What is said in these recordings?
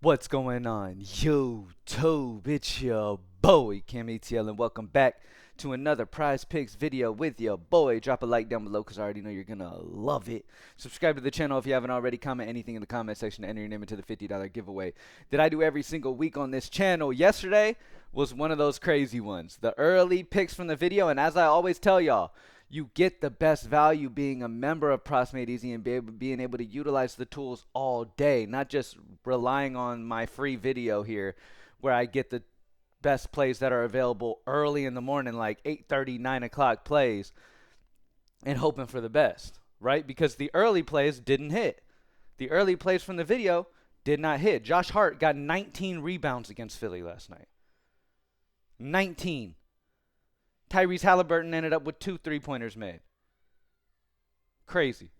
What's going on, YouTube? It's your boy CamATL, and welcome back to another Prize Picks video with your boy. Drop a like down below because I already know you're gonna love it. Subscribe to the channel if you haven't already. Comment anything in the comment section to enter your name into the $50 giveaway that I do every single week on this channel. Yesterday was one of those crazy ones. The early picks from the video, and as I always tell y'all, you get the best value being a member of Prizepicks and being able to utilize the tools all day, not just relying on my free video here where I get the best plays that are available early in the morning, like 8:30, 9 o'clock plays, and hoping for the best, right? Because the early plays didn't hit. The early plays from the video did not hit. Josh Hart got 19 rebounds against Philly last night. 19. Tyrese Halliburton ended up with 2 3-pointers made. Crazy.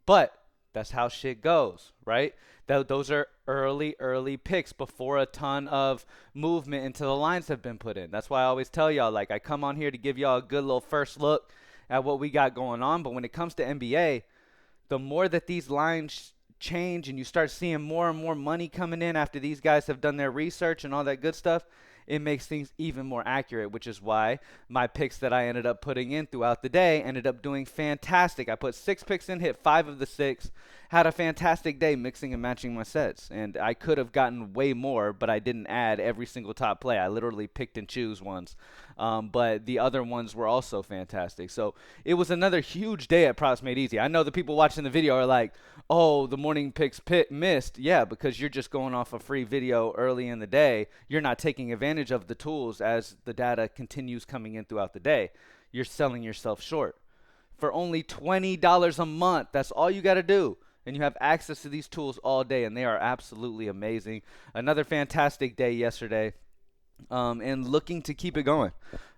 But that's how shit goes, right? Those are early picks before a ton of movement into the lines have been put in. That's why I always tell y'all, like, I come on here to give y'all a good little first look at what we got going on. But when it comes to NBA, the more that these lines change and you start seeing more and more money coming in after these guys have done their research and all that good stuff, it makes things even more accurate, which is why my picks that I ended up putting in throughout the day ended up doing fantastic. I put 6 picks in, hit 5 of the 6, had a fantastic day mixing and matching my sets. And I could have gotten way more, but I didn't add every single top play. I literally picked and choose ones. But the other ones were also fantastic. So it was another huge day at Props Made Easy. I know the people watching the video are like, oh, the morning picks missed. Yeah, because you're just going off a free video early in the day. You're not taking advantage of the tools as the data continues coming in throughout the day. You're selling yourself short. For only $20 a month, that's all you got to do. And you have access to these tools all day, and they are absolutely amazing. Another fantastic day yesterday, and looking to keep it going.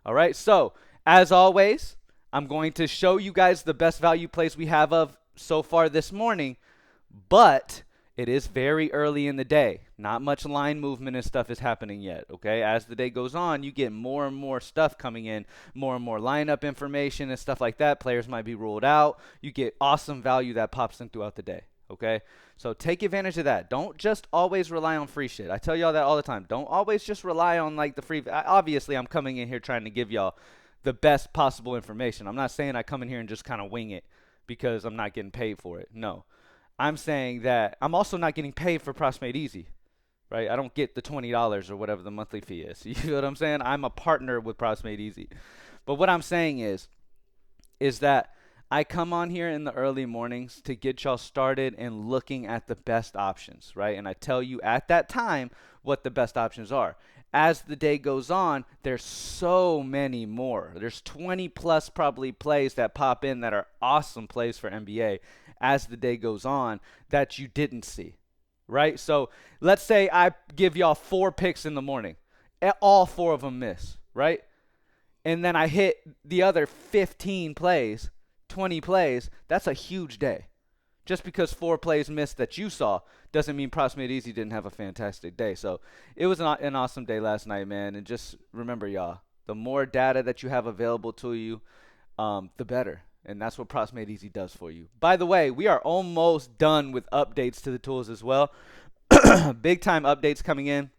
All right, so as always, I'm going to show you guys the best value plays we have of so far this morning, but it is very early in the day. Not much line movement and stuff is happening yet, okay? As the day goes on, you get more and more stuff coming in, more and more lineup information and stuff like that. Players might be ruled out. You get awesome value that pops in throughout the day, okay? So take advantage of that. Don't just always rely on free shit. I tell y'all that all the time. Don't always just rely on like the free. Obviously, I'm coming in here trying to give y'all the best possible information. I'm not saying I come in here and just kind of wing it because I'm not getting paid for it. No. I'm saying that I'm also not getting paid for Props Made Easy, right? I don't get the $20 or whatever the monthly fee is. You know what I'm saying? I'm a partner with Props Made Easy. But what I'm saying is that I come on here in the early mornings to get y'all started and looking at the best options, right? And I tell you at that time what the best options are. As the day goes on, there's so many more. There's 20 plus probably plays that pop in that are awesome plays for NBA as the day goes on that you didn't see, right? So let's say I give y'all 4 picks in the morning. All 4 of them miss, right? And then I hit the other 15 plays, 20 plays. That's a huge day. Just because 4 plays missed that you saw doesn't mean Props Made Easy didn't have a fantastic day. So it was an awesome day last night, man. And just remember, y'all, the more data that you have available to you, the better. And that's what Props Made Easy does for you. By the way, we are almost done with updates to the tools as well. Big time updates coming in.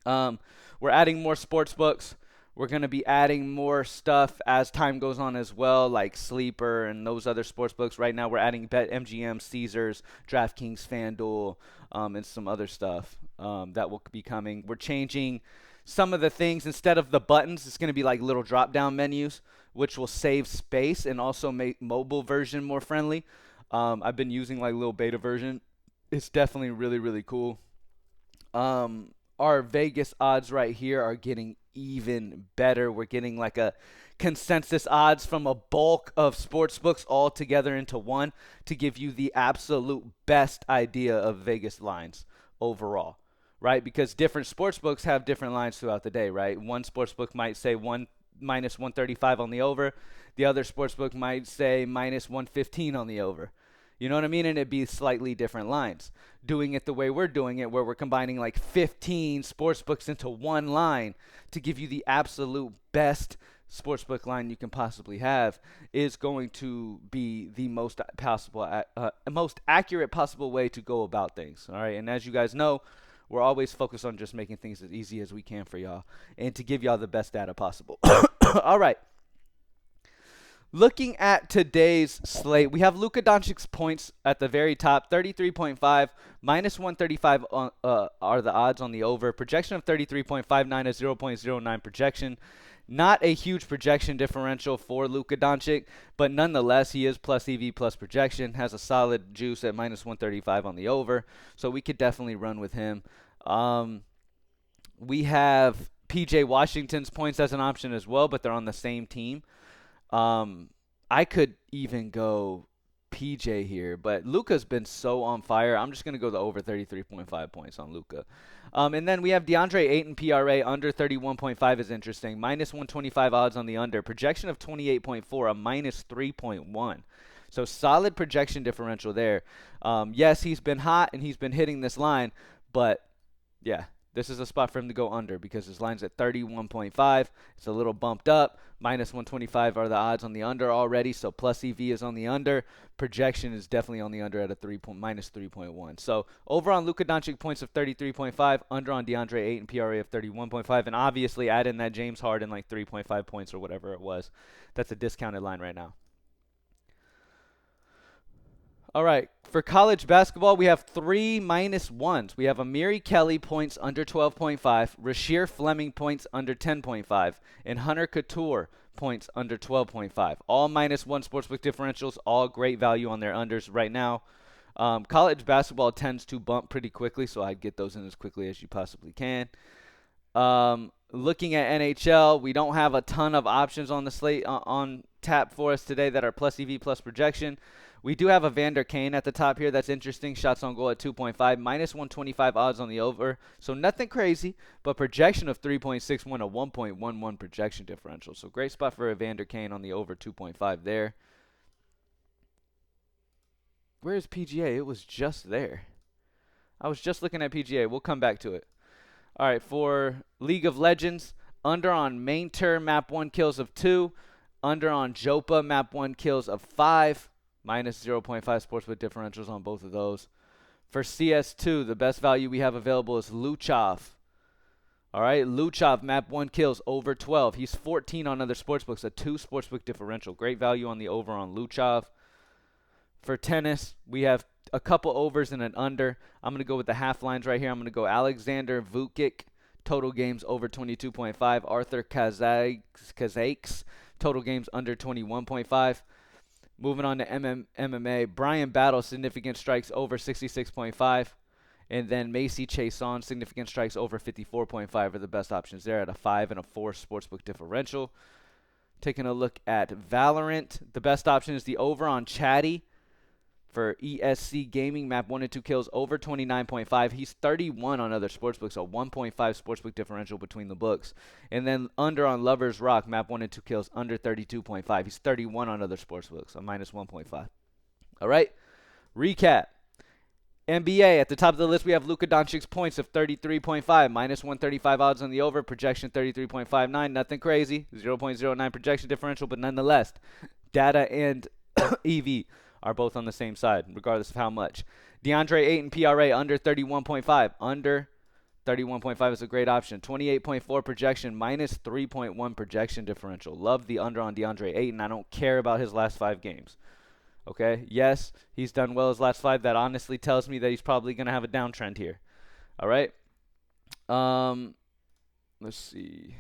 We're adding more sports books. We're going to be adding more stuff as time goes on as well, like Sleeper and those other sports books. Right now, we're adding BetMGM, Caesars, DraftKings, FanDuel, and some other stuff that will be coming. We're changing some of the things. Instead of the buttons, it's going to be like little drop-down menus, which will save space and also make mobile version more friendly. I've been using like little beta version. It's definitely really, really cool. Our Vegas odds right here are getting even better. We're getting like a consensus odds from a bulk of sports books all together into one to give you the absolute best idea of Vegas lines overall, right? Because different sports books have different lines throughout the day, right? One sports book might say minus 135 on the over. The other sports book might say minus 115 on the over. You know what I mean? And it'd be slightly different lines. Doing it the way we're doing it, where we're combining like 15 sports books into one line to give you the absolute best sportsbook line you can possibly have, is going to be the most possible, most accurate possible way to go about things. All right, and as you guys know, We're always focused on just making things as easy as we can for y'all and to give y'all the best data possible. All right. Looking at today's slate, we have Luka Doncic's points at the very top, 33.5, minus 135 are the odds on the over. Projection of 33.59, a 0.09 projection. Not a huge projection differential for Luka Doncic, but nonetheless, he is plus EV plus projection, has a solid juice at minus 135 on the over, so we could definitely run with him. We have PJ Washington's points as an option as well, but they're on the same team. I could even go PJ here, but Luka's been so on fire. I'm just going to go the over 33.5 points on Luka. And then we have DeAndre Ayton PRA under 31.5 is interesting. Minus 125 odds on the under. Projection of 28.4, a minus 3.1. So solid projection differential there. Yes, he's been hot and he's been hitting this line, but yeah, this is a spot for him to go under because his line's at 31.5. It's a little bumped up. Minus 125 are the odds on the under already, so plus EV is on the under. Projection is definitely on the under at a minus 3.1. So over on Luka Doncic points of 33.5, under on DeAndre Ayton PRA of 31.5, and obviously add in that James Harden like 3.5 points or whatever it was. That's a discounted line right now. All right, for college basketball, we have 3 minus ones. We have Amiri Kelly points under 12.5, Rasheer Fleming points under 10.5, and Hunter Couture points under 12.5. All minus one sportsbook differentials, all great value on their unders right now. College basketball tends to bump pretty quickly, so I'd get those in as quickly as you possibly can. Looking at NHL, we don't have a ton of options on the slate on tap for us today that are plus EV plus projection. We do have a Vander Kane at the top here. That's interesting. Shots on goal at 2.5. Minus 125 odds on the over. So nothing crazy, but projection of 3.61, a 1.11 projection differential. So great spot for a Vander Kane on the over 2.5 there. Where's PGA? It was just there. I was just looking at PGA. We'll come back to it. All right, for League of Legends, under on Main Tour map 1 kills of 2. Under on Jopa map 1 kills of 5. Minus 0.5 sportsbook differentials on both of those. For CS2, the best value we have available is Luchov. All right, Luchov, map 1 kills, over 12. He's 14 on other sportsbooks, a 2 sportsbook differential. Great value on the over on Luchov. For tennis, we have a couple overs and an under. I'm going to go with the half lines right here. I'm going to go Alexander Vukic, total games over 22.5. Arthur Kazakes, total games under 21.5. Moving on to MMA, Brian Battle, significant strikes over 66.5. And then Macy Chason, significant strikes over 54.5 are the best options there at a 5 and a 4 sportsbook differential. Taking a look at Valorant, the best option is the over on Chatty for ESC Gaming, map 1 and 2 kills over 29.5. He's 31 on other sportsbooks, a 1.5 sportsbook differential between the books. And then under on Lovers Rock, map 1 and 2 kills under 32.5. He's 31 on other sportsbooks, a minus 1.5. All right, recap. NBA, at the top of the list, we have Luka Doncic's points of 33.5, minus 135 odds on the over, projection 33.59, nothing crazy, 0.09 projection differential, but nonetheless, data and EV are both on the same side, regardless of how much. DeAndre Ayton PRA under 31.5. Under 31.5 is a great option. 28.4 projection, minus 3.1 projection differential. Love the under on DeAndre Ayton. I don't care about his last 5 games. Okay? Yes, he's done well his last 5. That honestly tells me that he's probably going to have a downtrend here. All right? Let's see.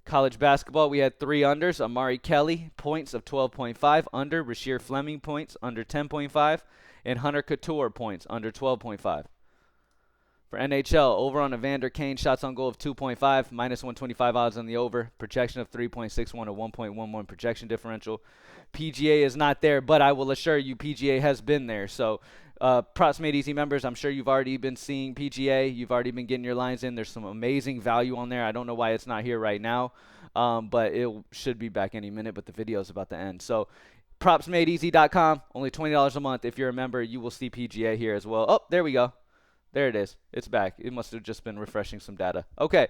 College basketball, we had 3 unders. Amari Kelly, points of 12.5, under. Rasheer Fleming, points, under 10.5. And Hunter Couture, points, under 12.5. For NHL, over on Evander Kane, shots on goal of 2.5, minus 125 odds on the over. Projection of 3.61, a 1.11 projection differential. PGA is not there, but I will assure you PGA has been there. So Props Made Easy members, I'm sure you've already been seeing PGA. You've already been getting your lines in. There's some amazing value on there. I don't know why it's not here right now, but it should be back any minute, but the video is about to end. So propsmadeeasy.com, only $20 a month. If you're a member, you will see PGA here as well. Oh, there we go. There it is. It's back. It must have just been refreshing some data. Okay.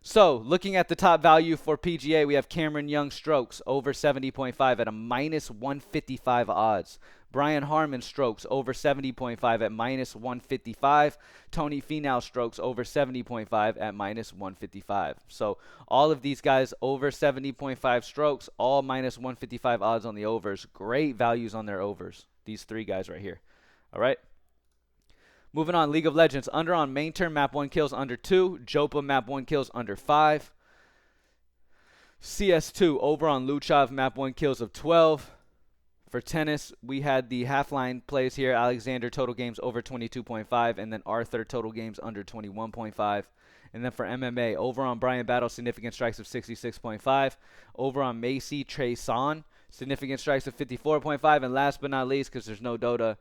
So, looking at the top value for PGA, we have Cameron Young strokes over 70.5 at a minus 155 odds. Brian Harman strokes over 70.5 at minus 155. Tony Finau strokes over 70.5 at minus 155. So, all of these guys over 70.5 strokes, all minus 155 odds on the overs. Great values on their overs. These three guys right here. All right. Moving on, League of Legends. Under on main turn, map 1 kills under 2. Jopa, map 1 kills under 5. CS2, over on Luchov, map 1 kills of 12. For tennis, we had the half-line plays here. Alexander, total games over 22.5. And then Arthur, total games under 21.5. And then for MMA, over on Brian Battle, significant strikes of 66.5. Over on Macy, Trey Son, significant strikes of 54.5. And last but not least, because there's no Dota,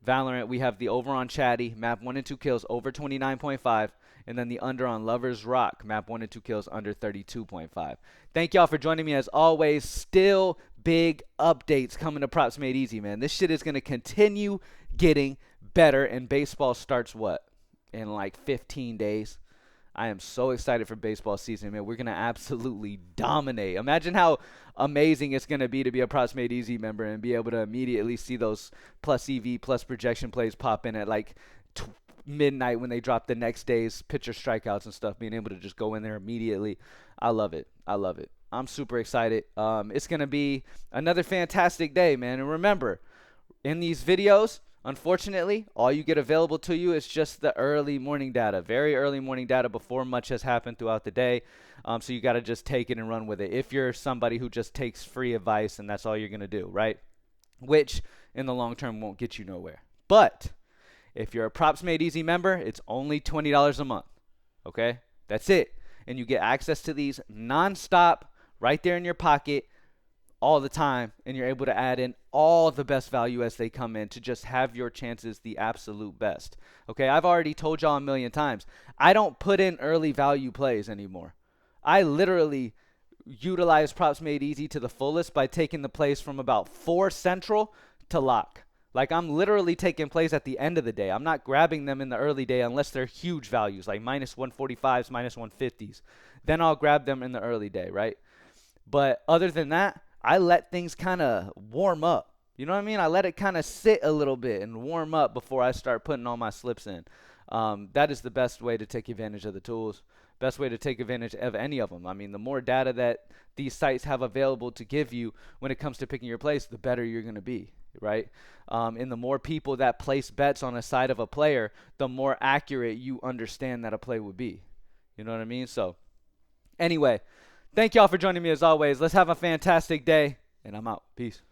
Valorant, we have the over on Chatty, map 1 and 2 kills, over 29.5. And then the under on Lovers Rock, map 1 and 2 kills, under 32.5. Thank y'all for joining me as always. Still big updates coming to Props Made Easy, man. This shit is going to continue getting better, and baseball starts what? In like 15 days. I am so excited for baseball season, man. We're going to absolutely dominate. Imagine how amazing it's going to be a Props Made Easy member and be able to immediately see those plus EV, plus projection plays pop in at like midnight when they drop the next day's pitcher strikeouts and stuff, being able to just go in there immediately. I love it. I love it. I'm super excited. It's going to be another fantastic day, man. And remember, in these videos, unfortunately, all you get available to you is just the early morning data, very early morning data before much has happened throughout the day. So you got to just take it and run with it. If you're somebody who just takes free advice and that's all you're going to do, right? Which in the long term won't get you nowhere. But if you're a Props Made Easy member, it's only $20 a month. Okay? That's it. And you get access to these nonstop right there in your pocket all the time, and you're able to add in all the best value as they come in to just have your chances the absolute best. Okay, I've already told y'all a million times, I don't put in early value plays anymore. I literally utilize Props Made Easy to the fullest by taking the plays from about 4 central to lock. Like, I'm literally taking plays at the end of the day. I'm not grabbing them in the early day unless they're huge values, like minus 145s, minus 150s. Then I'll grab them in the early day, right? But other than that, I let things kind of warm up. You know what I mean? I let it kind of sit a little bit and warm up before I start putting all my slips in. That is the best way to take advantage of the tools. Best way to take advantage of any of them. I mean, the more data that these sites have available to give you when it comes to picking your place, the better you're going to be, right? And the more people that place bets on a side of a player, the more accurate you understand that a play would be. You know what I mean? So anyway, thank y'all for joining me as always. Let's have a fantastic day, and I'm out. Peace.